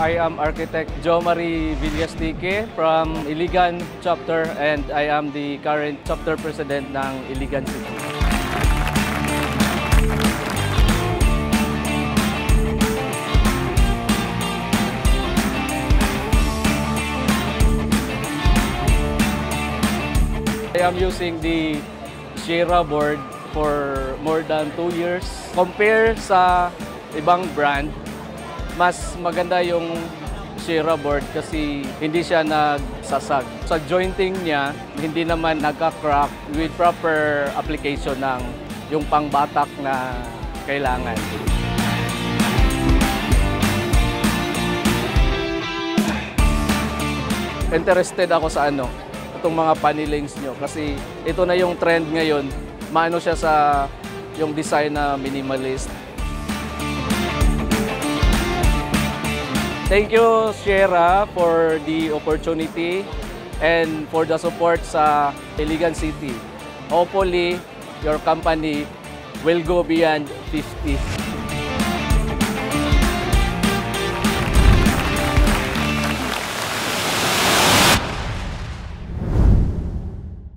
I am architect Jo Marie Villastique from Iligan chapter and I am the current chapter president ng Iligan City. I am using the Sierra board for more than 2 years. Compare sa ibang brand, mas maganda yung Sierra board kasi hindi siya nagsasag. Sa jointing niya, hindi naman nagka-crack with proper application ng yung pangbatak na kailangan. Interested ako sa itong mga panelings nyo kasi ito na yung trend ngayon. Maano siya sa yung design na minimalist. Thank you, Sierra, for the opportunity and for the support sa Iligan City. Hopefully, your company will go beyond 50.